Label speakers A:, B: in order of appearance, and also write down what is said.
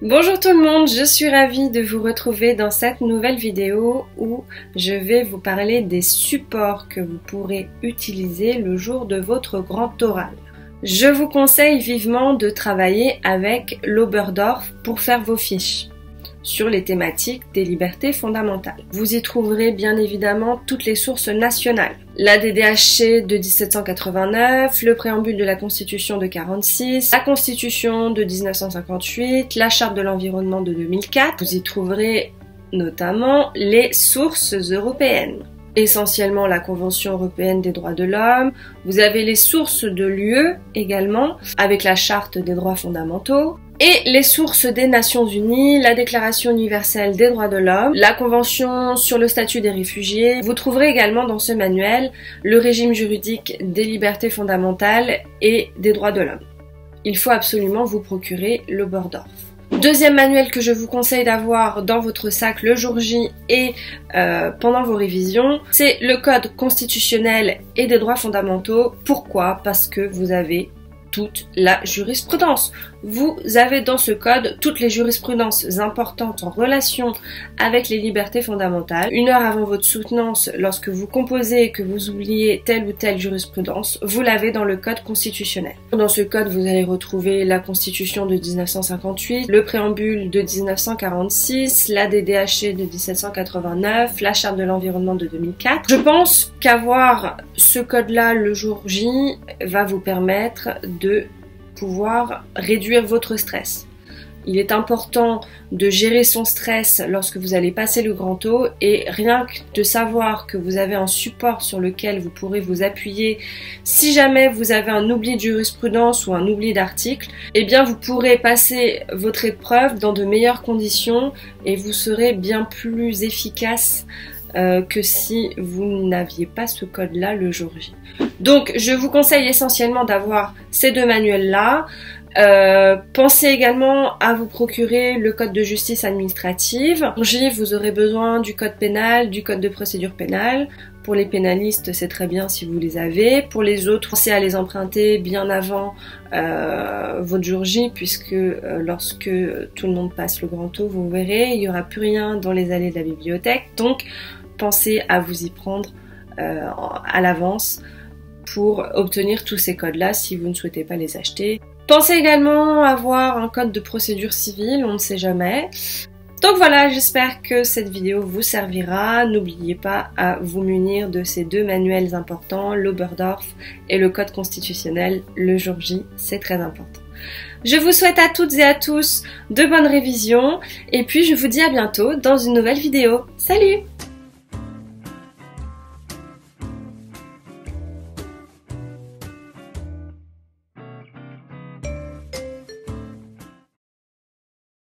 A: Bonjour tout le monde, je suis ravie de vous retrouver dans cette nouvelle vidéo où je vais vous parler des supports que vous pourrez utiliser le jour de votre grand oral. Je vous conseille vivement de travailler avec l'Oberdorf pour faire vos fiches sur les thématiques des libertés fondamentales. Vous y trouverez bien évidemment toutes les sources nationales. La DDHC de 1789, le préambule de la Constitution de 46, la Constitution de 1958, la Charte de l'environnement de 2004. Vous y trouverez notamment les sources européennes. Essentiellement la Convention européenne des droits de l'homme. Vous avez les sources de l'UE également, avec la Charte des droits fondamentaux. Et les sources des Nations Unies, la Déclaration universelle des droits de l'homme, la Convention sur le statut des réfugiés. Vous trouverez également dans ce manuel le régime juridique des libertés fondamentales et des droits de l'homme. Il faut absolument vous procurer l'Oberdorf. Deuxième manuel que je vous conseille d'avoir dans votre sac le jour J et pendant vos révisions, c'est le Code constitutionnel et des droits fondamentaux. Pourquoi? Parce que vous avez toute la jurisprudence. Vous avez dans ce code toutes les jurisprudences importantes en relation avec les libertés fondamentales. Une heure avant votre soutenance, lorsque vous composez et que vous oubliez telle ou telle jurisprudence, vous l'avez dans le code constitutionnel. Dans ce code, vous allez retrouver la Constitution de 1958, le préambule de 1946, la DDHC de 1789, la Charte de l'environnement de 2004. Je pense qu'avoir ce code-là le jour J va vous permettre de pouvoir réduire votre stress. Il est important de gérer son stress lorsque vous allez passer le grand O et rien que de savoir que vous avez un support sur lequel vous pourrez vous appuyer si jamais vous avez un oubli de jurisprudence ou un oubli d'article, eh bien vous pourrez passer votre épreuve dans de meilleures conditions et vous serez bien plus efficace que si vous n'aviez pas ce code-là le jour J. Donc je vous conseille essentiellement d'avoir ces deux manuels-là. Pensez également à vous procurer le code de justice administrative. Pour J, vous aurez besoin du code pénal, du code de procédure pénale. Pour les pénalistes, c'est très bien si vous les avez. Pour les autres, pensez à les emprunter bien avant votre jour J, puisque lorsque tout le monde passe le grand O, vous verrez, il n'y aura plus rien dans les allées de la bibliothèque. Donc, pensez à vous y prendre à l'avance pour obtenir tous ces codes-là si vous ne souhaitez pas les acheter. Pensez également à avoir un code de procédure civile, on ne sait jamais. Donc voilà, j'espère que cette vidéo vous servira. N'oubliez pas à vous munir de ces deux manuels importants, l'Oberdorf et le Code constitutionnel le jour J, c'est très important. Je vous souhaite à toutes et à tous de bonnes révisions et puis je vous dis à bientôt dans une nouvelle vidéo. Salut!